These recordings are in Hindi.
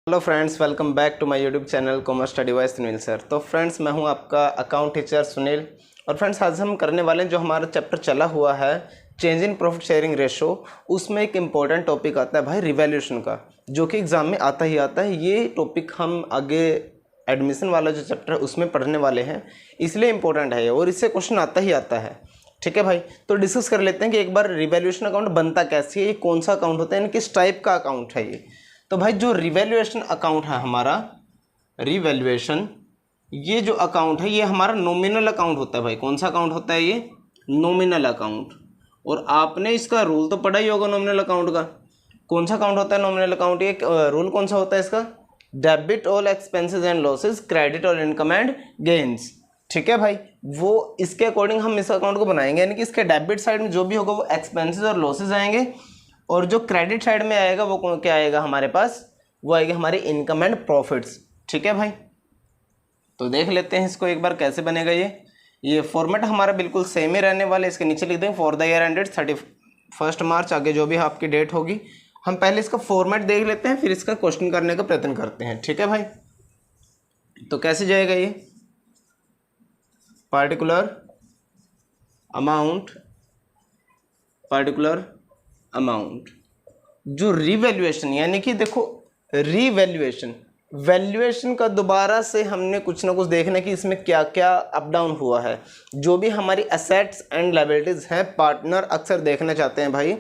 Hello friends, welcome back to my YouTube channel commerce study wise Sunil sir. तो फ्रेंड्स, मैं हूं आपका अकाउंट टीचर सुनील। और फ्रेंड्स, आज हम करने वाले हैं जो हमारा चैप्टर चला हुआ है change in profit sharing ratio, उसमें एक इम्पॉर्टेंट टॉपिक आता है भाई रिवैल्यूएशन का, जो कि एग्जाम में आता ही आता है। ये टॉपिक हम आगे एडमिशन वाला जो चैप्टर है उसमें पढ़ने वाले हैं, इसलिए इम्पोर्टेंट है और इससे क्वेश्चन आता ही आता है। ठीक है भाई, तो डिस्कस कर लेते हैं कि एक बार रिवैल्यूएशन अकाउंट बनता कैसे है, ये कौन सा अकाउंट होता है, यानी किस टाइप का अकाउंट है ये। तो भाई जो रिवैल्यूएशन अकाउंट है हमारा, रिवैल्यूएशन ये जो अकाउंट है ये हमारा नॉमिनल अकाउंट होता है भाई। कौन सा अकाउंट होता है ये? Nominal account. और आपने इसका रूल तो पढ़ा ही होगा नॉमिनल अकाउंट का। कौन सा अकाउंट होता है नॉमिनल अकाउंट? ये रूल कौन सा होता है इसका? Debit all expenses and losses, credit all income and gains. ठीक है भाई, वो इसके अकॉर्डिंग हम इस अकाउंट को बनाएंगे, यानी कि इसके डेबिट साइड में जो भी होगा वो एक्सपेंसेस और लॉसेज आएंगे, और जो क्रेडिट साइड में आएगा वो क्या आएगा हमारे पास? वो आएगा हमारे इनकम एंड प्रॉफिट्स। ठीक है भाई, तो देख लेते हैं इसको एक बार कैसे बनेगा ये फॉर्मेट हमारा बिल्कुल सेम ही रहने वाला है। इसके नीचे लिख देंगे फॉर द ईयर एंडेड 31 मार्च, आगे जो भी आपकी डेट होगी। हम पहले इसका फॉर्मेट देख लेते हैं, फिर इसका क्वेश्चन करने का प्रयत्न करते हैं। ठीक है भाई, तो कैसे जाएगा ये? पार्टिकुलर अमाउंट जो रिवैल्यूएशन, यानी कि देखो वैल्यूएशन का दोबारा से हमने कुछ ना कुछ देखना कि इसमें क्या क्या अप डाउन हुआ है। जो भी हमारी एसेट्स एंड लायबिलिटीज हैं, पार्टनर अक्सर देखना चाहते हैं भाई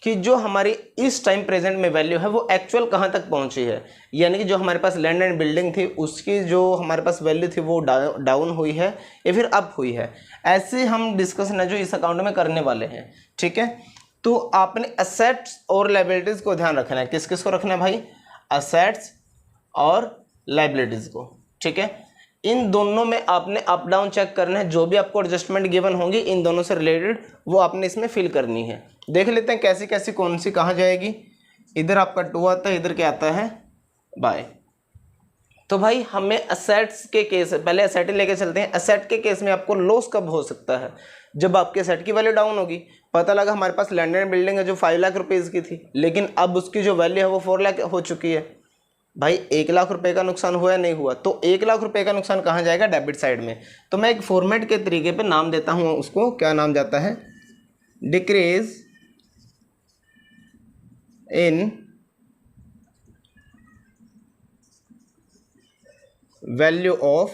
कि जो हमारी इस टाइम प्रेजेंट में वैल्यू है वो एक्चुअल कहाँ तक पहुँची है, यानी कि जो हमारे पास लैंड एंड बिल्डिंग थी उसकी जो हमारे पास वैल्यू थी वो डाउन हुई है या फिर अप हुई है। ऐसे हम डिस्कशन है जो इस अकाउंट में करने वाले हैं। ठीक है, तो आपने एसेट्स और लायबिलिटीज़ को ध्यान रखना है। किस किस को रखना है भाई? एसेट्स और लायबिलिटीज़ को। ठीक है, इन दोनों में आपने अप डाउन चेक करना है। जो भी आपको एडजस्टमेंट गिवन होंगी इन दोनों से रिलेटेड वो आपने इसमें फिल करनी है। देख लेते हैं कैसी कैसी कौन सी कहाँ जाएगी। इधर आपका 2 आता है, इधर क्या आता है? बाय। तो भाई हमें एसेट्स के केस, पहले एसेट लेके चलते हैं। एसेट के केस में आपको लॉस कब हो सकता है? जब आपके एसेट की वैल्यू डाउन होगी। पता लगा हमारे पास लैंड एंड बिल्डिंग है जो 5 लाख रुपीज़ की थी, लेकिन अब उसकी जो वैल्यू है वो 4 लाख हो चुकी है। भाई 1 लाख रुपए का नुकसान हुआ या नहीं हुआ? तो 1 लाख रुपए का नुकसान कहाँ जाएगा? डेबिट साइड में। तो मैं एक फॉर्मेट के तरीके पे नाम देता हूँ उसको। क्या नाम जाता है? Decrease in value of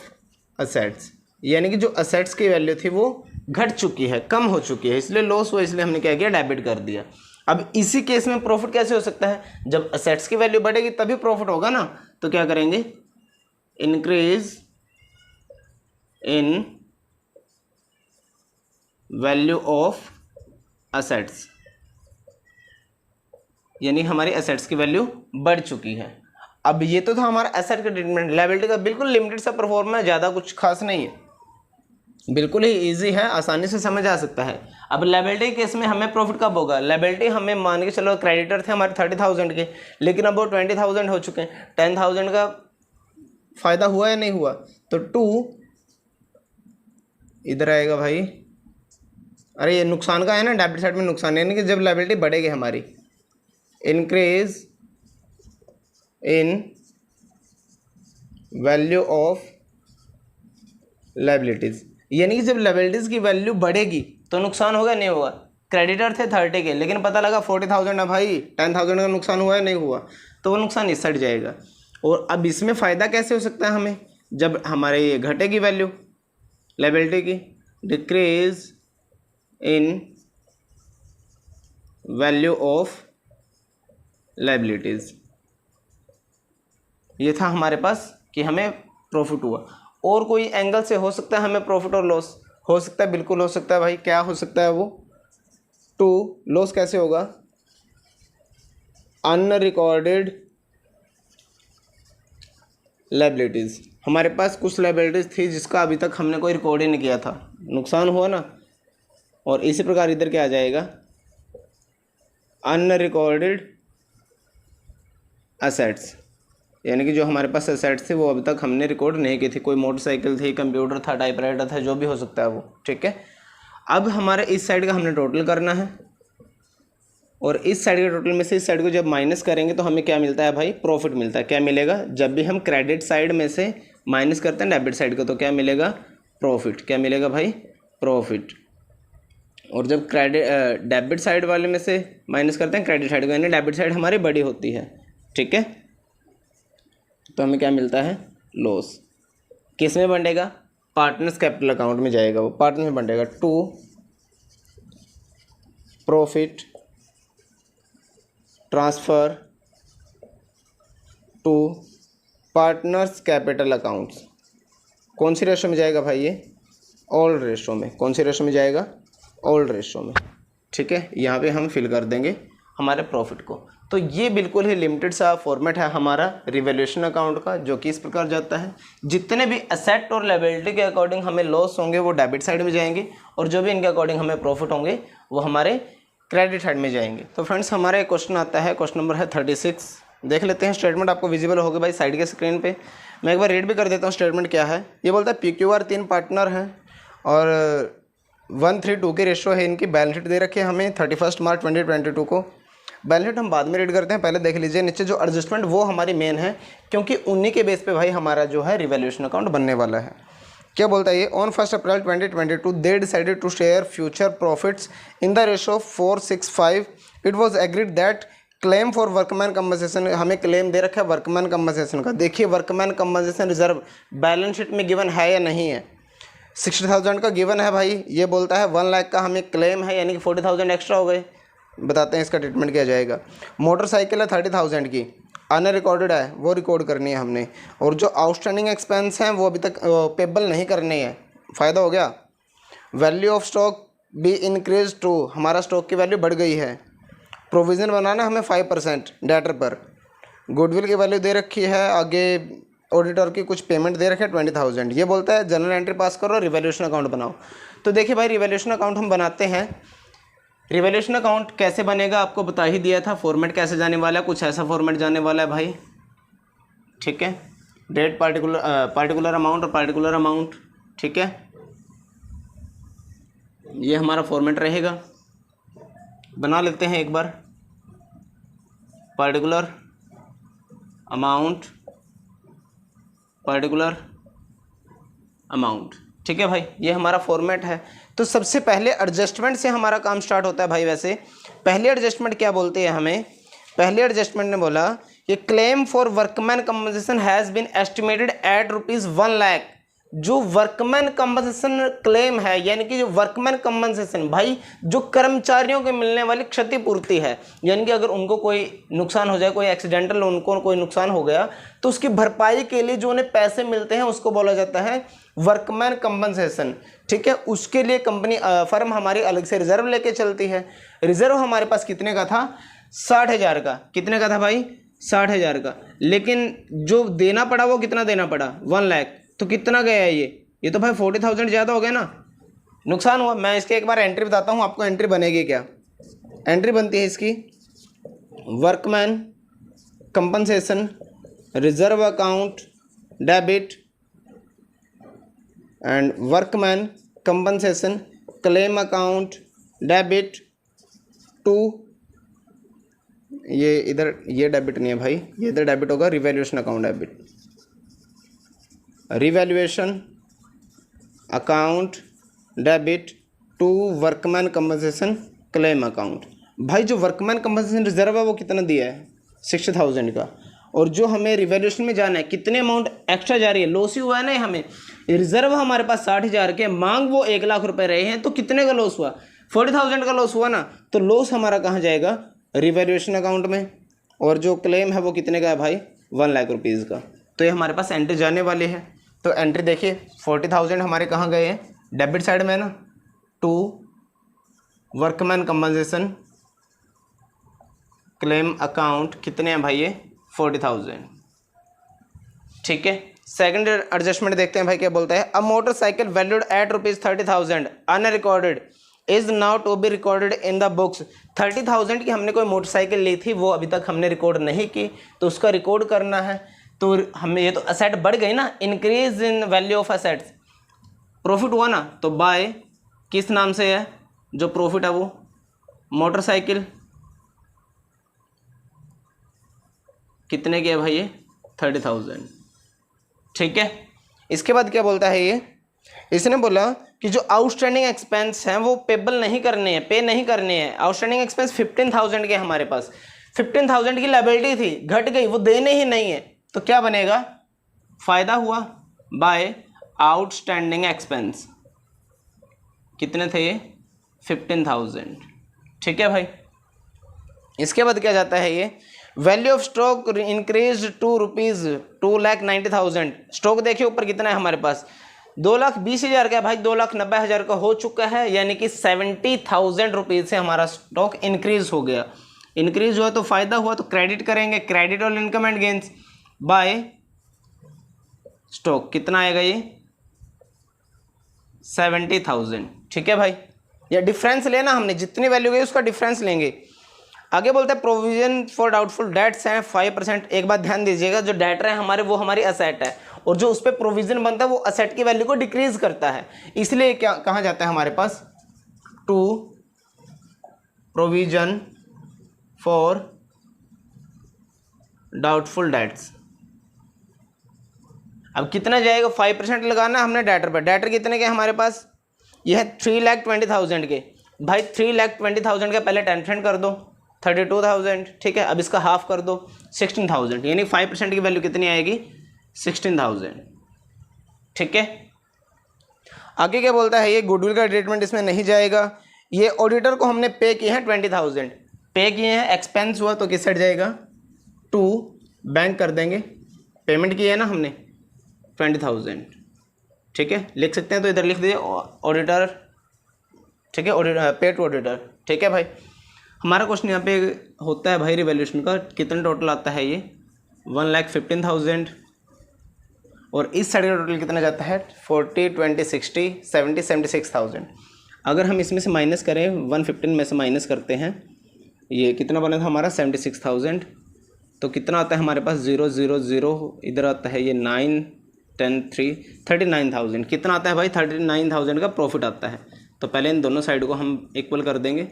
assets, यानी कि जो असेट्स की वैल्यू थी वो घट चुकी है, कम हो चुकी है, इसलिए लॉस हुआ, इसलिए हमने क्या किया? डेबिट कर दिया। अब इसी केस में प्रॉफिट कैसे हो सकता है? जब असेट्स की वैल्यू बढ़ेगी तभी प्रॉफिट होगा ना। तो क्या करेंगे? Increase in value of assets, यानी हमारी असेट्स की वैल्यू बढ़ चुकी है। अब ये तो था हमारा एसेट का ट्रीटमेंट। लायबिलिटी का बिल्कुल लिमिटेड सा परफॉर्मेंस, ज़्यादा कुछ खास नहीं है, बिल्कुल ही इजी है, आसानी से समझ आ सकता है। अब लायबिलिटी केस में हमें प्रॉफिट कब होगा? लायबिलिटी हमें मान के चलो क्रेडिटर थे हमारे 30,000 के, लेकिन अब वो 20,000 हो चुके हैं। 10,000 का फ़ायदा हुआ या नहीं हुआ? तो 2 इधर आएगा भाई। अरे ये नुकसान का है ना, डेबिट साइड में नुकसान, यानी कि जब लायबिलिटी बढ़ेगी हमारी, increase in value of liabilities, यानी कि जब लायबिलिटीज़ की वैल्यू बढ़ेगी तो नुकसान होगा नहीं होगा? क्रेडिटर थे 30 के, लेकिन पता लगा 40,000 है भाई, 10,000 का नुकसान हुआ है नहीं हुआ? तो वो नुकसान इस साइड जाएगा। और अब इसमें फ़ायदा कैसे हो सकता है हमें? जब हमारे ये घटेगी वैल्यू लायबिलिटी की, decrease in value of liabilities, ये था हमारे पास कि हमें प्रॉफिट हुआ। और कोई एंगल से हो सकता है हमें प्रॉफिट और लॉस? हो सकता है, बिल्कुल हो सकता है भाई। क्या हो सकता है वो? 2 लॉस कैसे होगा? अनरिकॉर्डेड लायबिलिटीज़, हमारे पास कुछ लायबिलिटीज़ थी जिसका अभी तक हमने कोई रिकॉर्ड ही नहीं किया था, नुकसान हुआ ना। और इसी प्रकार इधर क्या आ जाएगा? अनरिकॉर्डेड असेट्स, यानी कि जो हमारे पास एसेट्स थे वो अभी तक हमने रिकॉर्ड नहीं की थी। कोई मोटरसाइकिल थी, कंप्यूटर था, टाइपराइटर था, जो भी हो सकता है वो। ठीक है, अब हमारे इस साइड का हमने टोटल करना है और इस साइड के टोटल में से इस साइड को जब माइनस करेंगे तो हमें क्या मिलता है भाई, प्रॉफिट मिलता है। क्या मिलेगा, जब भी हम क्रेडिट साइड में से माइनस करते हैं डेबिट साइड को तो क्या मिलेगा, प्रॉफिट। क्या मिलेगा भाई, प्रॉफिट। और जब डेबिट साइड वाले में से माइनस करते हैं क्रेडिट साइड को, यानी डेबिट साइड हमारी बड़ी होती है, ठीक है, तो हमें क्या मिलता है, लॉस। किस में बंटेगा, पार्टनर्स कैपिटल अकाउंट में जाएगा, वो पार्टनर में बंटेगा to profit transfer to partners capital accounts. कौन सी रेशो में जाएगा भाई, ये ऑल रेशो में। कौन सी रेशो में जाएगा, ऑल रेशो में, ठीक है। यहाँ पे हम फिल कर देंगे हमारे प्रॉफिट को। तो ये बिल्कुल ही लिमिटेड सा फॉर्मेट है हमारा रिवैल्यूएशन अकाउंट का, जो कि इस प्रकार जाता है। जितने भी असेट और लायबिलिटी के अकॉर्डिंग हमें लॉस होंगे वो डेबिट साइड में जाएंगे, और जो भी इनके अकॉर्डिंग हमें प्रॉफिट होंगे वो हमारे क्रेडिट साइड में जाएंगे। तो फ्रेंड्स हमारा एक क्वेश्चन आता है, क्वेश्चन नंबर है 36। देख लेते हैं, स्टेटमेंट आपको विजिबल होगा भाई साइड के स्क्रीन पे। मैं एक बार रीड भी कर देता हूँ स्टेटमेंट क्या है। ये बोलता है PQR 3 पार्टनर हैं और 1:3 के रेशो है इनकी। बैलेंस शीट दे रखी है हमें 31 मार्च 2022 को। बैलेंस शीट हम बाद में रीड करते हैं, पहले देख लीजिए नीचे जो एडजस्टमेंट वो हमारी मेन है, क्योंकि उन्हीं के बेस पे भाई हमारा जो है रिवैल्यूएशन अकाउंट बनने वाला है। क्या बोलता है ये, on 1 April 2022 they decided to share future profits in the ratio 4:65। It was agreed that claim for workman compensation, हमें क्लेम दे रखा है वर्कमैन कंपनसेशन का। देखिए workman compensation reserve balance sheet में गिवन है या नहीं है, 60,000 का गिवन है भाई। ये बोलता है 1 लाख का हमें क्लेम है, यानी कि 40,000 एक्स्ट्रा हो गए। बताते हैं इसका ट्रीटमेंट किया जाएगा। मोटरसाइकिल है 30,000 की, अन रिकॉर्डेड है, वो रिकॉर्ड करनी है हमने। और जो आउटस्टैंडिंग एक्सपेंस हैं वो अभी तक पेबल नहीं करने हैं। फ़ायदा हो गया। Value of stock be increase to, हमारा स्टॉक की वैल्यू बढ़ गई है। प्रोविज़न बनाना हमें 5% डेटर पर। गुडविल की वैल्यू दे रखी है, आगे ऑडिटर की कुछ पेमेंट दे रखे है 20,000। ये बोलता है जनरल एंट्री पास करो, रिवैल्यूएशन अकाउंट बनाओ। तो देखिए भाई रिवैल्यूएशन अकाउंट हम बनाते हैं। रिवैल्यूएशन अकाउंट कैसे बनेगा आपको बता ही दिया था। फॉर्मेट कैसे जाने वाला है, कुछ ऐसा फॉर्मेट जाने वाला है भाई, ठीक है। डेट पार्टिकुलर अमाउंट और पार्टिकुलर अमाउंट, ठीक है, ये हमारा फॉर्मेट रहेगा। बना लेते हैं एक बार, पार्टिकुलर अमाउंट पार्टिकुलर अमाउंट, ठीक है भाई, ये हमारा फॉर्मेट है। तो सबसे पहले एडजस्टमेंट से हमारा काम स्टार्ट होता है भाई। वैसे पहले एडजस्टमेंट क्या बोलते हैं हमें, पहले एडजस्टमेंट ने बोला कि claim for workman compensation has been estimated at ₹1 lakh. जो वर्कमैन कंपनसेशन क्लेम है, यानी कि जो वर्कमैन कंपनसेशन भाई जो कर्मचारियों को मिलने वाली क्षतिपूर्ति है, यानी कि अगर उनको कोई नुकसान हो जाए, कोई एक्सीडेंटल उनको कोई नुकसान हो गया तो उसकी भरपाई के लिए जो उन्हें पैसे मिलते हैं उसको बोला जाता है वर्कमैन कंपनसेशन, ठीक है। उसके लिए कंपनी फर्म हमारी अलग से रिजर्व लेके चलती है। रिजर्व हमारे पास कितने का था, 60,000 का। कितने का था भाई, 60,000 का। लेकिन जो देना पड़ा वो कितना देना पड़ा, 1 लाख। तो कितना गया है ये तो भाई 40,000 ज़्यादा हो गया ना, नुकसान हुआ। मैं इसके एक बार एंट्री बताता हूँ आपको, एंट्री बनेगी क्या। एंट्री बनती है इसकी, workman compensation reserve account debit and workman compensation claim account debit to, ये इधर ये डेबिट नहीं है भाई, ये इधर डेबिट होगा, revaluation account debit, revaluation account debit to workman compensation claim account. भाई जो वर्कमैन कंपनसेशन रिजर्व है वो कितना दिया है, 60,000 का। और जो हमें रिवैल्यूएशन में जाना है कितने अमाउंट एक्स्ट्रा जा रही है, लॉस ही हुआ है ना हमें। रिजर्व हमारे पास 60,000 के, मांग वो 1 लाख रुपए रहे हैं, तो कितने का लॉस हुआ, 40,000 का लॉस हुआ ना। तो लॉस हमारा कहाँ जाएगा, रिवैल्यूएशन अकाउंट में। और जो क्लेम है वो कितने का है भाई, 1 लाख रुपीज़ का। तो ये हमारे पास एंट्री जाने वाली है। तो एंट्री देखिए 40,000 हमारे कहाँ गए हैं, डेबिट साइड में है ना, to workman compensation claim account, कितने हैं भाई ये, 40,000, ठीक है। सेकंड एडजस्टमेंट देखते हैं भाई क्या बोलता है। A motorcycle valued at ₹30,000 unrecorded is now to be recorded in the books. 30,000 की हमने कोई मोटरसाइकिल ली थी, वो अभी तक हमने रिकॉर्ड नहीं की, तो उसका रिकॉर्ड करना है। तो हमें ये तो असेट बढ़ गई ना, increase in value of assets, profit हुआ ना। तो बाय किस नाम से है, जो प्रॉफिट है वो मोटरसाइकिल कितने की है भाई ये 30,000। ठीक है, इसके बाद क्या बोलता है ये, इसने बोला कि जो आउटस्टैंडिंग एक्सपेंस हैं वो पेबल नहीं करने हैं, पे नहीं करने हैं। आउटस्टैंडिंग एक्सपेंस 15,000 के हमारे पास, 15,000 की लायबिलिटी थी, घट गई, वो देने ही नहीं है, तो क्या बनेगा, फायदा हुआ बाय आउटस्टैंडिंग एक्सपेंस। कितने थे ये 15,000। ठीक है भाई, इसके बाद क्या जाता है ये, value of stock increase to rupees 2,90,000। Stock देखिए ऊपर कितना है हमारे पास, 2,20,000 का है भाई, 2,90,000 का हो चुका है, यानी कि 70,000 रुपीज से हमारा स्टॉक इंक्रीज हो गया। इंक्रीज हुआ तो फायदा हुआ, तो क्रेडिट करेंगे, क्रेडिट और income and gains by stock. कितना आएगा ये 70,000। ठीक है भाई, या डिफरेंस लेना हमने, जितनी वैल्यू गई उसका डिफरेंस लेंगे। आगे बोलते हैं प्रोविजन फॉर डाउटफुल डेट्स हैं 5%। एक बात ध्यान दीजिएगा, जो डेटर है हमारे वो हमारी असेट है, और जो उस पर प्रोविजन बनता है वो असेट की वैल्यू को डिक्रीज करता है, इसलिए क्या कहा जाता है हमारे पास, to provision for doubtful debts. अब कितना जाएगा, 5% लगाना हमने डेटर पर। डेटर कितने के हमारे पास, ये है 3,20,000 के। भाई 3,20,000 का पहले 10% कर दो, 32,000। ठीक है, अब इसका हाफ कर दो 16,000, यानी 5% की वैल्यू कितनी आएगी 16,000। ठीक है, आगे क्या बोलता है ये, गुडविल का ट्रीटमेंट इसमें नहीं जाएगा। ये ऑडिटर को हमने पे किए हैं 20,000 पे किए हैं, एक्सपेंस हुआ तो किस साइड जाएगा, टू बैंक कर देंगे, पेमेंट की है ना हमने 20,000। ठीक है, लिख सकते हैं तो इधर लिख दीजिए ऑडिटर। ठीक है, ऑडिटर पे टू ऑडिटर। ठीक है भाई, हमारा क्वेश्चन यहाँ पे होता है भाई रिवैल्यूएशन का, कितना टोटल आता है ये 1,15,000, और इस साइड का टोटल कितना जाता है 40, 20, 60, 70, 76,000। अगर हम इसमें से माइनस करें, 115 में से माइनस करते हैं, ये कितना बना था हमारा 76,000, तो कितना आता है हमारे पास 0, 0, 0, इधर आता है ये 9, 10, 3, 39,000। कितना आता है भाई 39,000 का प्रॉफिट आता है। तो पहले इन दोनों साइड को हम इक्वल कर देंगे,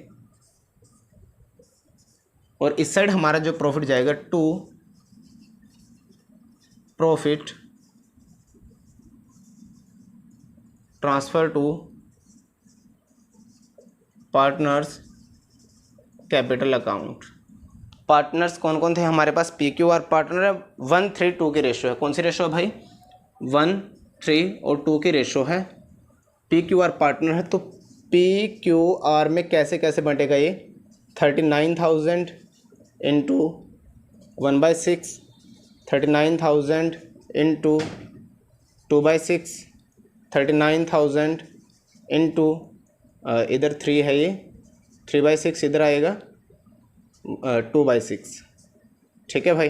और इस साइड हमारा जो प्रॉफिट जाएगा to profit transfer to partners capital account. Partners कौन कौन थे हमारे पास, PQR पार्टनर है, 1:3:2 की रेशो है। कौन सी रेशो है भाई, 1, 3 और 2 की रेशो है। PQR पार्टनर है, तो PQR में कैसे कैसे बंटेगा ये, 39,000 इंटू 1/6, 39,000 इंटू 2/6, 39,000 इंटू इधर 3 है, ये 3/6 इधर आएगा 2/6। ठीक है भाई,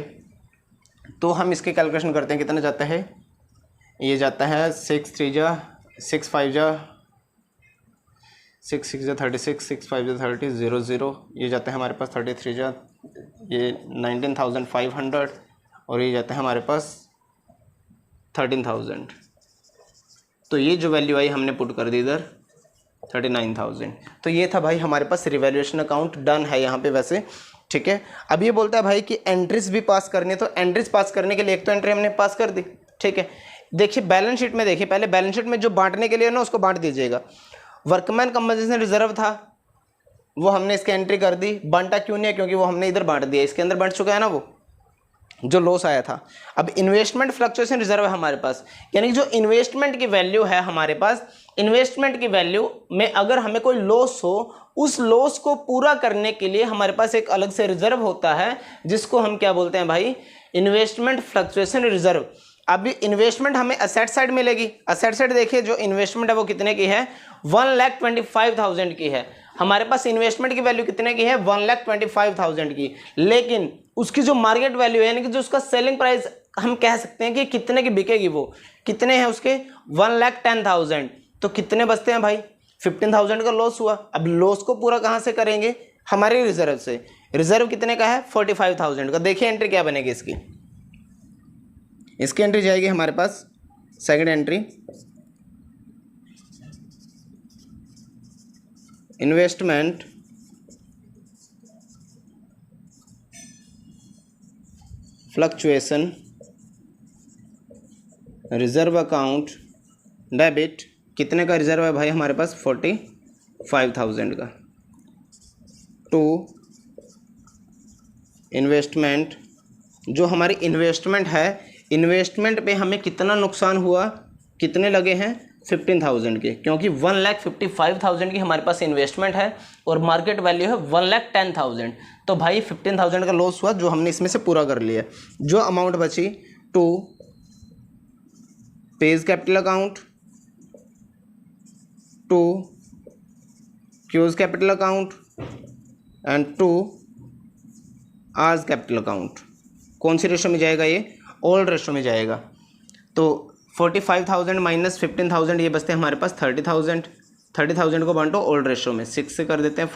तो हम इसके कैलकुलेशन करते हैं, कितना जाता है, ये जाता है 6 3 जा 6 5 जा 6 6 जा 36, 6 5 जा 30, 0 0, ये जाता है हमारे पास 33 जा, ये 19,500, और ये जाता है हमारे पास 13,000। तो ये जो वैल्यू आई हमने पुट कर दी इधर 39,000। तो ये था भाई हमारे पास रिवैल्यूएशन अकाउंट डन है यहाँ पे वैसे। ठीक है, अब ये बोलता है भाई कि एंट्रीज भी पास करनी है, तो एंट्रीज पास करने के लिए एक तो एंट्री हमने पास कर दी। ठीक है, देखिए बैलेंस शीट में, देखिए पहले बैलेंस शीट में जो बांटने के लिए ना उसको बांट दीजिएगा। वर्कमैन कंपनसेशन रिजर्व था, वो हमने इसकी एंट्री कर दी। बांटा क्यों नहीं है, क्योंकि वो हमने इधर बांट दिया, इसके अंदर बांट चुका है ना वो जो लॉस आया था। अब इन्वेस्टमेंट फ्लक्चुएशन रिजर्व है हमारे पास, यानी कि जो इन्वेस्टमेंट की वैल्यू है हमारे पास, इन्वेस्टमेंट की वैल्यू में अगर हमें कोई लॉस हो, उस लॉस को पूरा करने के लिए हमारे पास एक अलग से रिजर्व होता है, जिसको हम क्या बोलते हैं भाई, इन्वेस्टमेंट फ्लक्चुएशन रिजर्व। अभी इन्वेस्टमेंट हमें असेट साइड मिलेगी। असेट साइड देखिए, जो इन्वेस्टमेंट है वो कितने की है, 1,25,000 की है। हमारे पास इन्वेस्टमेंट की वैल्यू कितने की है, 1,25,000 की, लेकिन उसकी जो मार्केट वैल्यू है, यानी कि जो उसका सेलिंग प्राइस हम कह सकते हैं कि कितने की बिकेगी, वो कितने हैं उसके 1,10,000। तो कितने बचते हैं भाई, 15,000 का लॉस हुआ। अब लॉस को पूरा कहाँ से करेंगे, हमारे रिजर्व से। रिजर्व कितने का है 45,000 का। देखिए एंट्री क्या बनेगी इसकी, इसकी एंट्री जाएगी हमारे पास second entry, investment fluctuation reserve account debit, कितने का रिजर्व है भाई हमारे पास 45,000 का, टू इन्वेस्टमेंट, जो हमारी इन्वेस्टमेंट है, इन्वेस्टमेंट पे हमें कितना नुकसान हुआ, कितने लगे हैं 15,000 के, क्योंकि 1,55,000 की हमारे पास इन्वेस्टमेंट है और मार्केट वैल्यू है 1,10,000, तो भाई 15,000 का लॉस हुआ जो हमने इसमें से पूरा कर लिया। जो अमाउंट बची to P's capital account, to Q's capital account and to R's capital account. कौन सी रेशो में जाएगा ये, ओल्ड रेशो में जाएगा। तो 45,000 माइनस 15,000 ये बचते हैं हमारे पास 30,000। 30,000 को बांटो ओल्ड रेशो में, 6 से कर देते हैं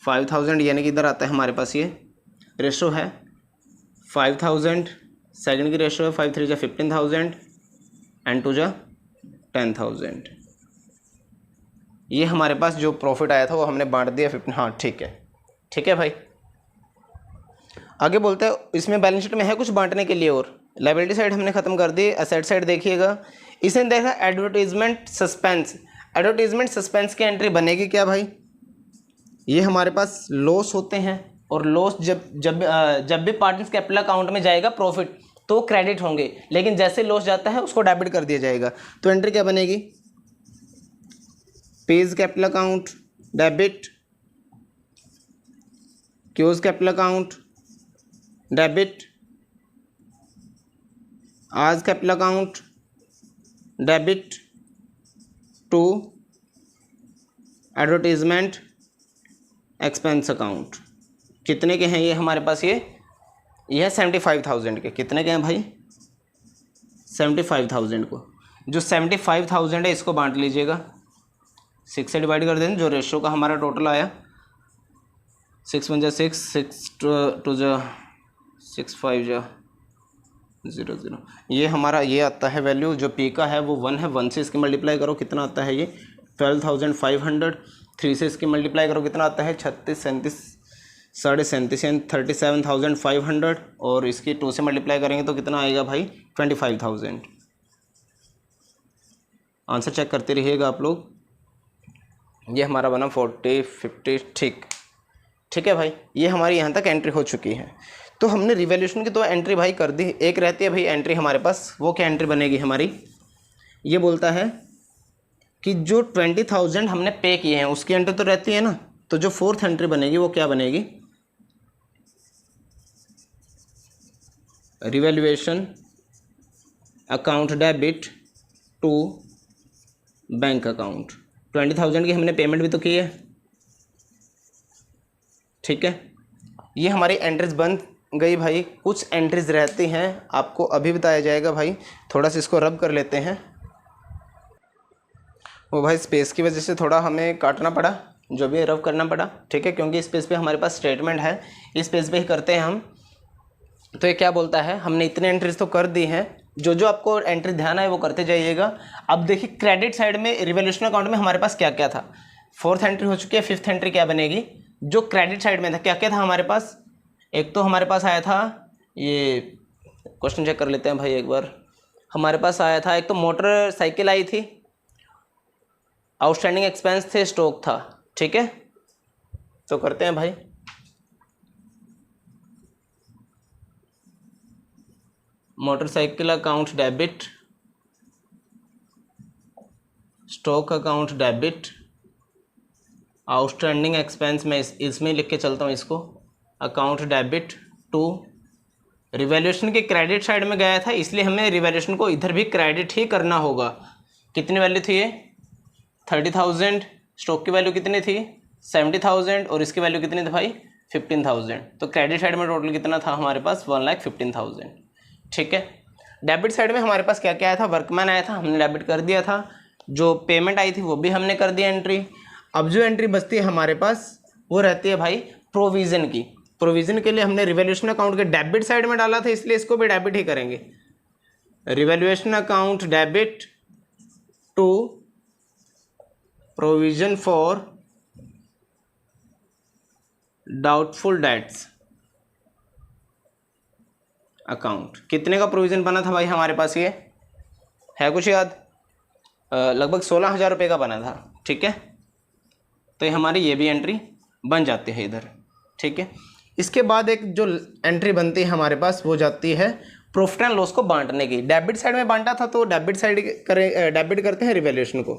5,000 यानी कि इधर आता है हमारे पास ये रेशो है 5,000, सेकंड की रेशो है 5 3 जा 15,000 एंड 2 जा 10,000। ये हमारे पास जो प्रॉफिट आया था वो हमने बांट दिया 15। हाँ ठीक है भाई। आगे बोलते हैं इसमें बैलेंस शीट में है कुछ बांटने के लिए और, लायबिलिटी साइड हमने खत्म कर दी, एसेट साइड देखिएगा। इसने देखा एडवर्टीजमेंट सस्पेंस, एडवर्टीजमेंट सस्पेंस की एंट्री बनेगी क्या भाई, ये हमारे पास लॉस होते हैं और लॉस जब भी पार्टनर्स कैपिटल अकाउंट में जाएगा प्रॉफिट तो क्रेडिट होंगे, लेकिन जैसे लॉस जाता है उसको डेबिट कर दिया जाएगा। तो एंट्री क्या बनेगी, P's capital account debit, Q's capital account debit, R's capital account debit, to advertisement expense account. कितने के हैं ये हमारे पास, ये है 75,000 के। कितने के हैं भाई 75,000 को, जो 75,000 है इसको बांट लीजिएगा, 6 से डिवाइड कर देंगे, जो रेशो का हमारा टोटल आया 6 1 जा 6, 6 2 जा 6 5 जा 0 0। ये हमारा ये आता है वैल्यू, जो पी का है वो 1 है, 1 से इसकी मल्टीप्लाई करो कितना आता है ये 12,500, 3 से इसकी मल्टीप्लाई करो कितना आता है 36 37 37.5 यानी 37,500, और इसकी 2 से मल्टीप्लाई करेंगे तो कितना आएगा भाई 25,000। आंसर चेक करते रहिएगा आप लोग। ये हमारा बना 40 50। ठीक है भाई, ये हमारी यहाँ तक एंट्री हो चुकी है। तो हमने रिवैल्यूएशन की तो एंट्री भाई कर दी, एक रहती है भाई एंट्री हमारे पास, वो क्या एंट्री बनेगी हमारी, ये बोलता है कि जो 20,000 हमने पे किए हैं उसकी एंट्री तो रहती है ना, तो जो फोर्थ एंट्री बनेगी वो क्या बनेगी, revaluation account debit to bank account. 20,000 की हमने पेमेंट भी तो की है, ठीक है। ये हमारी एंट्रीज बन गई भाई। कुछ एंट्रीज रहती हैं, आपको अभी बताया जाएगा भाई, थोड़ा सा इसको रब कर लेते हैं। वो भाई स्पेस की वजह से थोड़ा हमें काटना पड़ा, जो भी रब करना पड़ा, ठीक है, क्योंकि इस पेज पे हमारे पास स्टेटमेंट है, इस पेज पे ही करते हैं हम। तो ये क्या बोलता है, हमने इतने एंट्रीज तो कर दी हैं, जो जो आपको एंट्री ध्यान आए वो करते जाइएगा। अब देखिए क्रेडिट साइड में रिवैल्यूएशन अकाउंट में हमारे पास क्या क्या था, फोर्थ एंट्री हो चुकी है, फिफ्थ एंट्री क्या बनेगी, जो क्रेडिट साइड में था क्या क्या था हमारे पास। एक तो हमारे पास आया था, ये क्वेश्चन चेक कर लेते हैं भाई एक बार, हमारे पास आया था एक तो मोटरसाइकिल आई थी, आउटस्टैंडिंग एक्सपेंस थे, स्टॉक था, ठीक है। तो करते हैं भाई, motorcycle account debit, stock account debit, outstanding expense में इसमें लिख के चलता हूँ इसको, अकाउंट डेबिट टू रिवैल्यूएशन के क्रेडिट साइड में गया था, इसलिए हमें रिवैल्यूएशन को इधर भी क्रेडिट ही करना होगा। कितनी वैल्यू थी ये 30,000, स्टॉक की वैल्यू कितनी थी 70,000 और इसकी वैल्यू कितनी थी भाई 15,000। तो क्रेडिट साइड में टोटल कितना था हमारे पास 1,15,000, ठीक है। डेबिट साइड में हमारे पास क्या क्या आया था, वर्कमैन आया था, हमने डेबिट कर दिया था, जो पेमेंट आई थी वो भी हमने कर दिया एंट्री। अब जो एंट्री बचती है हमारे पास वो रहती है भाई प्रोविज़न की। प्रोविज़न के लिए हमने रिवैल्यूएशन अकाउंट के डेबिट साइड में डाला था, इसलिए इसको भी डेबिट ही करेंगे। Revaluation account debit to provision for doubtful debts, account. कितने का प्रोविज़न बना था भाई हमारे पास, ये है कुछ याद? लगभग 16,000 रुपये का बना था, ठीक है। तो ये हमारी ये भी एंट्री बन जाती है इधर, ठीक है। इसके बाद एक जो एंट्री बनती है हमारे पास वो जाती है प्रॉफिट एंड लॉस को बांटने की। डेबिट साइड में बांटा था तो डेबिट साइड करें, डेबिट करते हैं रिवैल्यूएशन को।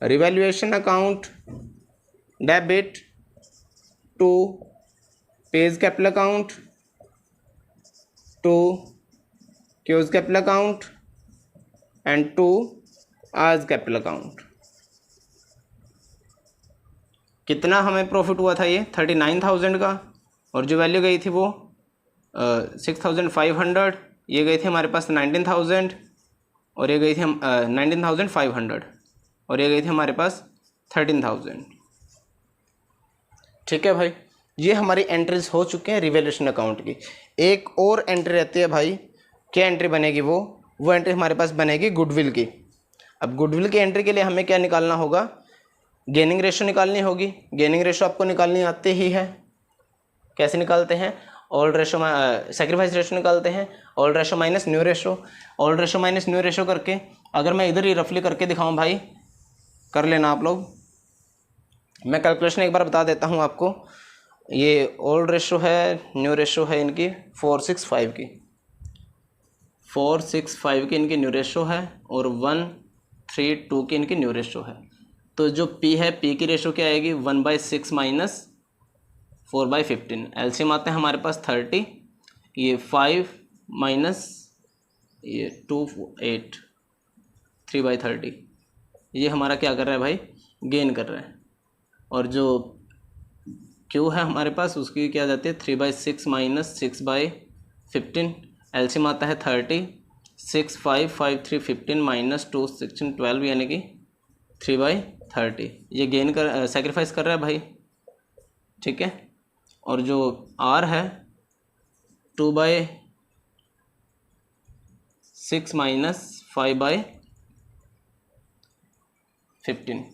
Revaluation account debit to P's capital account to close capital account and to R's capital account. कितना हमें प्रॉफिट हुआ था, ये 39,000 का, और जो वैल्यू गई थी वो 6,500, ये गई थी हमारे पास 19,000, और ये गई थी 19,500, और ये गई थी हमारे पास 13,000, ठीक है भाई। ये हमारी एंट्रीज हो चुके हैं रिवैल्यूएशन अकाउंट की। एक और एंट्री रहती है भाई, क्या एंट्री बनेगी वो एंट्री हमारे पास बनेगी गुडविल की। अब गुडविल की एंट्री के लिए हमें क्या निकालना होगा, गेनिंग रेशो निकालनी होगी। गेनिंग रेशो आपको निकालनी आती ही है, कैसे निकालते हैं, ओल्ड रेशो सेक्रीफाइस रेशो निकालते हैं, old ratio minus new ratio. Old ratio minus new ratio करके अगर मैं इधर ही रफली करके दिखाऊं भाई, कर लेना आप लोग, मैं कैलकुलेशन एक बार बता देता हूं आपको। ये ओल्ड रेशो है, न्यू रेशो है इनकी 465 की, 465 की इनकी न्यू रेशो है, और 132 की इनकी न्यू रेशो है। तो जो P है, P की रेशो क्या आएगी, 1/6 माइनस 4/15। एलसीएम आते हैं हमारे पास 30, ये 5 माइनस ये 2 8, 3/30। ये हमारा क्या कर रहा है भाई, गेन कर रहा है। और जो Q है हमारे पास, उसकी क्या जाती है 3/6 माइनस 6/15। एलसीएम आता है 30, 6 5 5 3 15 माइनस 2 16 12, यानी कि 3/30। ये गेन कर सेक्रीफाइस कर रहा है भाई, ठीक है। और जो R है 2/6 माइनस 5/15,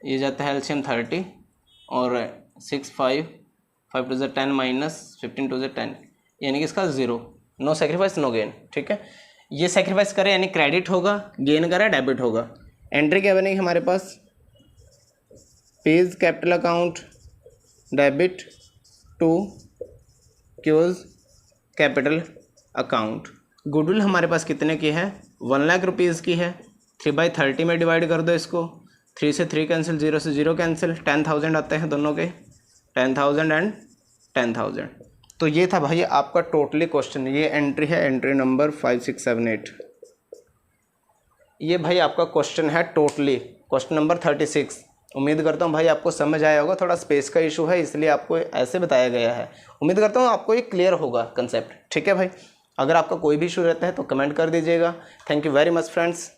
ये जाता है एलसीएम 30, और 6 5 5 टू 10 माइनस 15 टू 10, यानी कि इसका 0, नो सेक्रीफाइस नो गेन, ठीक है। ये सेक्रीफाइस करे यानी क्रेडिट होगा, गेन करे डेबिट होगा। एंट्री क्या बनेगी हमारे पास, P's capital account debit to close capital account. Goodwill हमारे पास कितने की है, 1 लाख रुपीज़ की है। 3/30 में डिवाइड कर दो इसको, 3 से 3 कैंसिल, 0 से 0 कैंसिल, 10,000 आते हैं दोनों के, 10,000 एंड 10,000। तो ये था भाई आपका टोटली क्वेश्चन। ये एंट्री है, एंट्री नंबर 5 6 7 8। ये भाई आपका क्वेश्चन है टोटली, क्वेश्चन नंबर 36। उम्मीद करता हूँ भाई आपको समझ आया होगा। थोड़ा स्पेस का इशू है इसलिए आपको ऐसे बताया गया है। उम्मीद करता हूँ आपको ये क्लियर होगा कंसेप्ट, ठीक है भाई। अगर आपका कोई भी इशू रहता है तो कमेंट कर दीजिएगा। Thank you very much friends.